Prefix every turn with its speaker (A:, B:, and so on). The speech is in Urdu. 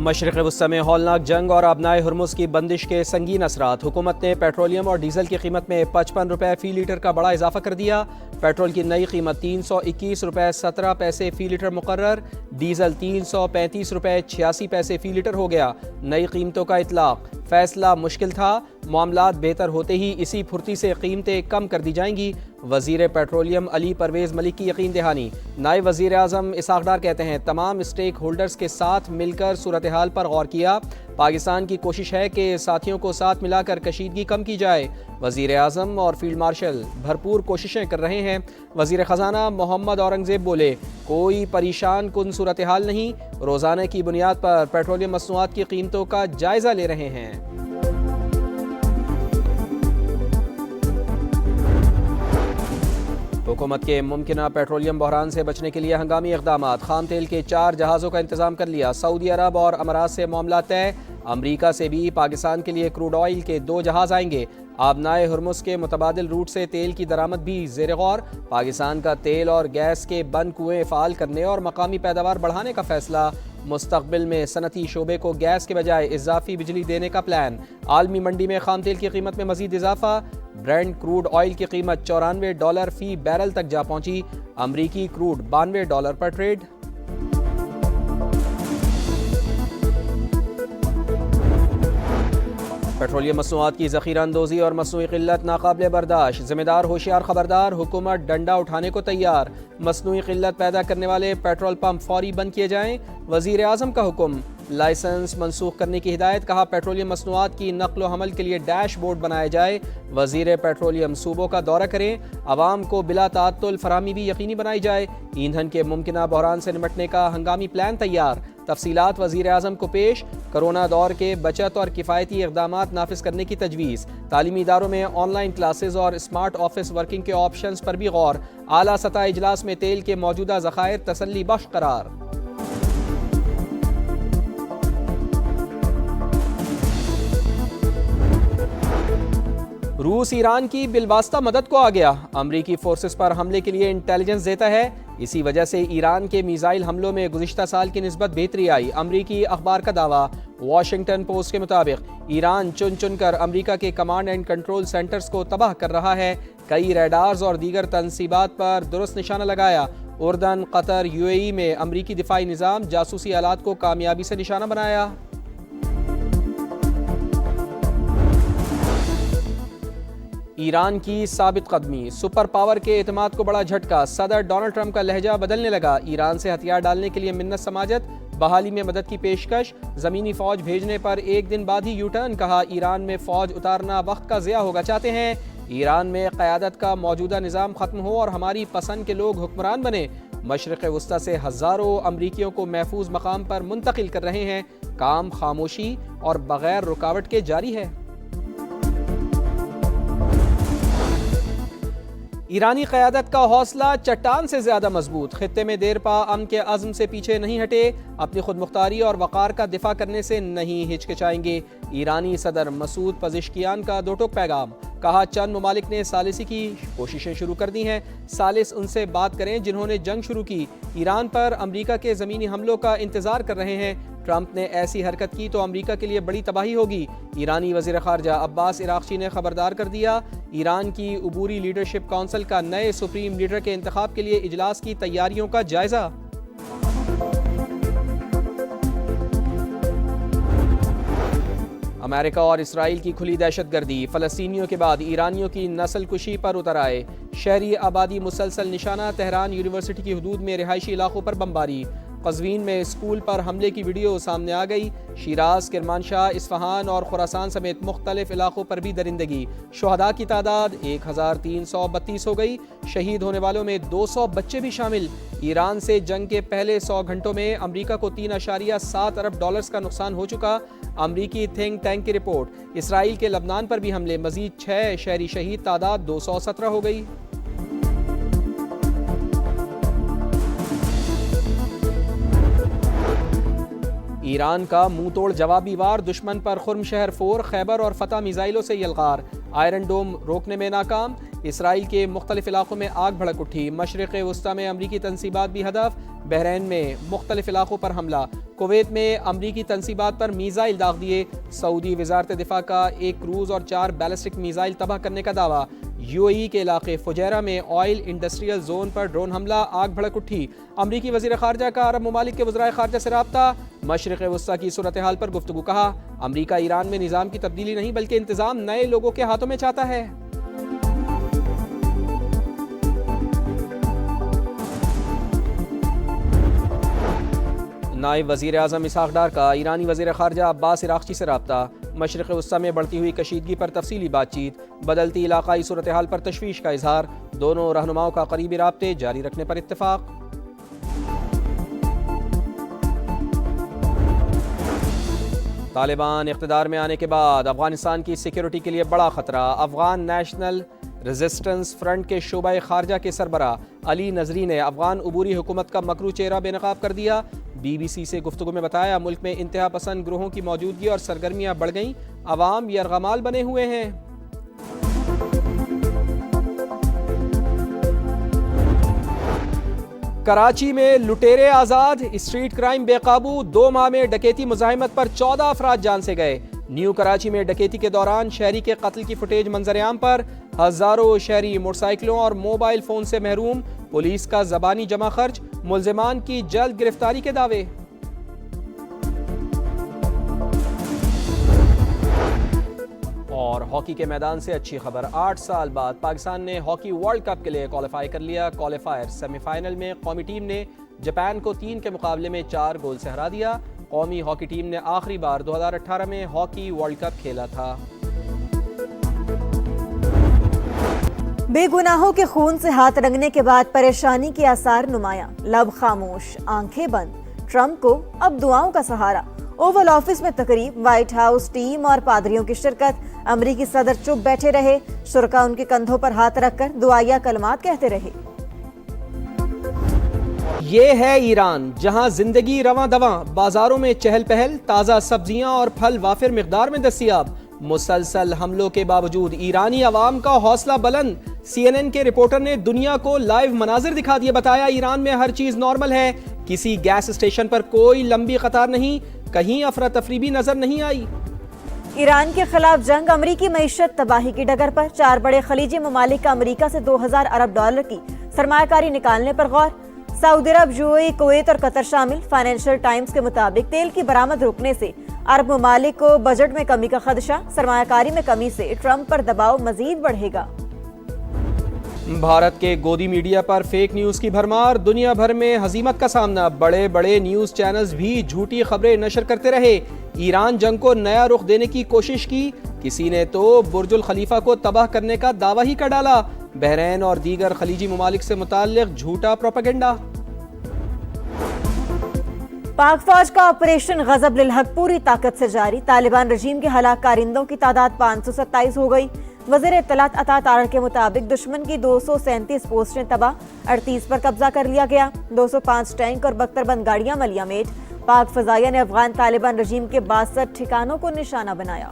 A: مشرق وسطی میں ہولناک جنگ اور آبنائے ہرمز کی بندش کے سنگین اثرات۔ حکومت نے پیٹرولیم اور ڈیزل کی قیمت میں 55 روپے فی لیٹر کا بڑا اضافہ کر دیا۔ پیٹرول کی نئی قیمت 321 روپے 17 پیسے فی لیٹر مقرر، ڈیزل 335 روپے 86 پیسے فی لیٹر ہو گیا۔ نئی قیمتوں کا اطلاق۔ فیصلہ مشکل تھا، معاملات بہتر ہوتے ہی اسی پھرتی سے قیمتیں کم کر دی جائیں گی۔ وزیر پیٹرولیم علی پرویز ملک کی یقین دہانی۔ نائب وزیر اعظم اسحاق ڈار کہتے ہیں تمام اسٹیک ہولڈرز کے ساتھ مل کر صورتحال پر غور کیا۔ پاکستان کی کوشش ہے کہ ساتھیوں کو ساتھ ملا کر کشیدگی کم کی جائے۔ وزیر اعظم اور فیلڈ مارشل بھرپور کوششیں کر رہے ہیں۔ وزیر خزانہ محمد اورنگزیب بولے کوئی پریشان کن صورتحال نہیں، روزانہ کی بنیاد پر پیٹرولیم مصنوعات کی قیمتوں کا جائزہ لے رہے ہیں۔ حکومت کے ممکنہ پیٹرولیم بحران سے بچنے کے لیے ہنگامی اقدامات۔ خام تیل کے 4 جہازوں کا انتظام کر لیا۔ سعودی عرب اور امارات سے معاملات طے۔ امریکہ سے بھی پاکستان کے لیے کروڈ آئل کے 2 جہاز آئیں گے۔ آبنائے ہرمز کے متبادل روٹ سے تیل کی درآمد بھی زیر غور۔ پاکستان کا تیل اور گیس کے بند کنویں فعال کرنے اور مقامی پیداوار بڑھانے کا فیصلہ۔ مستقبل میں صنعتی شعبے کو گیس کے بجائے اضافی بجلی دینے کا پلان۔ عالمی منڈی میں خام تیل کی قیمت میں مزید اضافہ۔ برینڈ کروڈ آئل کی قیمت $94 فی بیرل تک جا پہنچی۔ امریکی کروڈ $92 پر ٹریڈ۔ پیٹرولیم مصنوعات کی ذخیرہ اندوزی اور مصنوعی قلت ناقابل برداشت۔ ذمہ دار ہوشیار خبردار، حکومت ڈنڈا اٹھانے کو تیار۔ مصنوعی قلت پیدا کرنے والے پیٹرول پمپ فوری بند کیے جائیں۔ وزیر اعظم کا حکم، لائسنس منسوخ کرنے کی ہدایت۔ کہا پیٹرولیم مصنوعات کی نقل و حمل کے لیے ڈیش بورڈ بنایا جائے۔ وزیر پیٹرولیم صوبوں کا دورہ کریں، عوام کو بلا تعطل فراہمی بھی یقینی بنائی جائے۔ ایندھن کے ممکنہ بحران سے نمٹنے کا ہنگامی پلان تیار۔ تفصیلات وزیر اعظم کو پیش۔ کرونا دور کے بچت اور کفایتی اقدامات نافذ کرنے کی تجویز۔ تعلیمی اداروں میں آن لائن کلاسز اور اسمارٹ آفس ورکنگ کے آپشنز پر بھی غور۔ اعلیٰ سطح اجلاس میں تیل کے موجودہ ذخائر تسلی بخش قرار۔ روس ایران کی بالواسطہ مدد کو آ گیا۔ امریکی فورسز پر حملے کے لیے انٹیلیجنس دیتا ہے۔ اسی وجہ سے ایران کے میزائل حملوں میں گزشتہ سال کی نسبت بہتری آئی۔ امریکی اخبار کا دعویٰ۔ واشنگٹن پوسٹ کے مطابق ایران چن چن کر امریکہ کے کمانڈ اینڈ کنٹرول سینٹرز کو تباہ کر رہا ہے۔ کئی ریڈارز اور دیگر تنصیبات پر درست نشانہ لگایا۔ اردن، قطر، UAE میں امریکی دفاعی نظام جاسوسی آلات کو کامیابی سے نشانہ بنایا۔ ایران کی ثابت قدمی، سپر پاور کے اعتماد کو بڑا جھٹکا۔ صدر ڈونلڈ ٹرمپ کا لہجہ بدلنے لگا۔ ایران سے ہتھیار ڈالنے کے لیے منت سماجت، بحالی میں مدد کی پیشکش۔ زمینی فوج بھیجنے پر 1 دن بعد ہی یو ٹرن۔ کہا ایران میں فوج اتارنا وقت کا ضیاع ہوگا۔ چاہتے ہیں ایران میں قیادت کا موجودہ نظام ختم ہو اور ہماری پسند کے لوگ حکمران بنے۔ مشرق وسطی سے ہزاروں امریکیوں کو محفوظ مقام پر منتقل کر رہے ہیں۔ کام خاموشی اور بغیر رکاوٹ کے جاری ہے۔ ایرانی قیادت کا حوصلہ چٹان سے زیادہ مضبوط۔ خطے میں دیر پا امن کے عزم سے پیچھے نہیں ہٹے۔ اپنی خود مختاری اور وقار کا دفاع کرنے سے نہیں ہچکچائیں گے۔ ایرانی صدر مسعود پزشکیان کا 2 ٹوک پیغام۔ کہا چند ممالک نے ثالثی کی کوششیں شروع کر دی ہیں۔ ثالث ان سے بات کریں جنہوں نے جنگ شروع کی۔ ایران پر امریکہ کے زمینی حملوں کا انتظار کر رہے ہیں۔ ٹرمپ نے ایسی حرکت کی تو امریکہ کے لیے بڑی تباہی ہوگی۔ ایرانی وزیر خارجہ عباس عراقچی نے خبردار کر دیا۔ ایران کی عبوری لیڈرشپ کونسل کا نئے سپریم لیڈر کے انتخاب کے لیے اجلاس کی تیاریوں کا جائزہ۔ امریکہ اور اسرائیل کی کھلی دہشت گردی۔ فلسطینیوں کے بعد ایرانیوں کی نسل کشی پر اتر آئے۔ شہری آبادی مسلسل نشانہ۔ تہران یونیورسٹی کی حدود میں رہائشی علاقوں پر بمباری۔ قزوین میں اسکول پر حملے کی ویڈیو سامنے آ گئی۔ شیراز، کرمانشاہ، اصفہان اور خراسان سمیت مختلف علاقوں پر بھی درندگی۔ شہداء کی تعداد 1332 ہو گئی۔ شہید ہونے والوں میں 200 بچے بھی شامل۔ ایران سے جنگ کے پہلے 100 گھنٹوں میں امریکہ کو $3.7 ارب کا نقصان ہو چکا۔ امریکی تھنک ٹینک کی رپورٹ۔ اسرائیل کے لبنان پر بھی حملے، مزید 6 شہری شہید، تعداد 217 ہو گئی۔ ایران کا منہ توڑ جوابی وار، دشمن پر خرم شہر 4، خیبر اور فتح میزائلوں سے یلغار۔ آئرن ڈوم روکنے میں ناکام۔ اسرائیل کے مختلف علاقوں میں آگ بھڑک اٹھی، مشرق وسطی میں امریکی تنصیبات بھی ہدف، بحرین میں مختلف علاقوں پر حملہ، کویت میں امریکی تنصیبات پر میزائل داغ دیے، سعودی وزارت دفاع کا 1 کروز اور 4 بیلسٹک میزائل تباہ کرنے کا دعویٰ، یو اے ای کے علاقے فجیرہ میں آئل انڈسٹریل زون پر ڈرون حملہ، آگ بھڑک اٹھی، امریکی وزیر خارجہ کا عرب ممالک کے وزرائے خارجہ سے رابطہ، مشرق وسطی کی صورتحال پر گفتگو، کہا امریکہ ایران میں نظام کی تبدیلی نہیں بلکہ انتظام نئے لوگوں کے ہاتھوں میں چاہتا ہے۔ نائب وزیر اعظم اسحاق ڈار کا ایرانی وزیر خارجہ عباس عراقچی سے رابطہ، مشرق وسطی میں بڑھتی ہوئی کشیدگی پر تفصیلی بات چیت، بدلتی علاقائی صورتحال پر تشویش کا اظہار، دونوں رہنماؤں کا قریبی رابطے جاری رکھنے پر اتفاق۔ طالبان اقتدار میں آنے کے بعد افغانستان کی سیکیورٹی کے لیے بڑا خطرہ، افغان نیشنل ریزسٹنس فرنٹ کے شعبہ خارجہ کے سربراہ علی نظری نے افغان عبوری حکومت کا مکروہ چہرہ بے نقاب کر دیا، بی بی سی سے گفتگو میں بتایا ملک میں انتہا پسند گروہوں کی موجودگی اور سرگرمیاں بڑھ گئیں، عوام یرغمال بنے ہوئے ہیں۔ کراچی میں لٹیرے آزاد، اسٹریٹ کرائم بے قابو، 2 ماہ میں ڈکیتی مزاحمت پر 14 افراد جان سے گئے، نیو کراچی میں ڈکیتی کے دوران شہری کے قتل کی فوٹیج منظر عام پر، ہزاروں شہری موٹر سائیکلوں اور موبائل فون سے محروم، پولیس کا زبانی جمع خرچ، ملزمان کی جلد گرفتاری کے دعوے۔ اور ہاکی کے میدان سے اچھی خبر، 8 سال بعد پاکستان نے ہاکی ورلڈ کپ کے لیے کوالیفائی کر لیا، کوالیفائر سیمی فائنل میں قومی ٹیم نے جاپان کو 3 کے مقابلے میں 4 گول سے ہرا دیا، قومی ہاکی ٹیم نے آخری بار 2018 میں ہاکی ورلڈ کپ کھیلا تھا۔
B: بے گناہوں کے خون سے ہاتھ رنگنے کے بعد پریشانی کے آثار نمایاں، لب خاموش، آنکھیں بند، ٹرمپ کو اب دعاؤں کا سہارا، اوول آفس میں تقریب، وائٹ ہاؤس ٹیم اور پادریوں کی شرکت، امریکی صدر چپ بیٹھے رہے، شرکاء ان کے کندھوں پر ہاتھ رکھ کر دعائیہ کلمات کہتے رہے۔
A: یہ ہے ایران، جہاں زندگی رواں دواں، بازاروں میں چہل پہل، تازہ سبزیاں اور پھل وافر مقدار میں دستیاب، مسلسل حملوں کے باوجود ایرانی عوام کا حوصلہ بلند، سی این این کے رپورٹر نے دنیا کو لائیو مناظر دکھا دیے، بتایا ایران میں ہر چیز نارمل ہے، کسی گیس اسٹیشن پر کوئی لمبی قطار نہیں، کہیں افراتفری بھی نظر نہیں آئی۔
B: ایران کے خلاف جنگ، امریکی معیشت تباہی کی ڈگر پر، 4 بڑے خلیجی ممالک کا امریکہ سے $2000 ارب کی سرمایہ کاری نکالنے پر غور، سعودی عرب، یو اے ای، کویت اور قطر شامل۔ فائنینشل ٹائمز کے مطابق تیل کی برآمد رکنے سے عرب ممالک کو بجٹ میں کمی کا خدشہ، سرمایہ کاری میں کمی سے ٹرمپ پر دباؤ مزید بڑھے گا۔
A: بھارت کے گودی میڈیا پر فیک نیوز کی بھرمار، دنیا بھر میں ہزیمت کا سامنا، بڑے بڑے نیوز چینلز بھی جھوٹی خبریں نشر کرتے رہے، ایران جنگ کو نیا رخ دینے کی کوشش کی، کسی نے تو برج الخلیفہ کو تباہ کرنے کا دعویٰ ہی کر ڈالا، بحرین اور دیگر خلیجی ممالک سے متعلق جھوٹا پروپیگنڈا۔
B: پاک فوج کا آپریشن غضب للحق پوری طاقت سے جاری، طالبان رژیم کے ہلاک کارندوں کی تعداد 527 ہو گئی، وزیر اطلاعات عطا تارڑ کے مطابق دشمن کی 237 پوسٹیں تباہ، 38 پر قبضہ کر لیا گیا، 205 ٹینک اور 72 بند گاڑیاں ملیہ میٹ، پاک فضائیہ نے افغان طالبان رژیم کے 62 ٹھکانوں کو نشانہ بنایا۔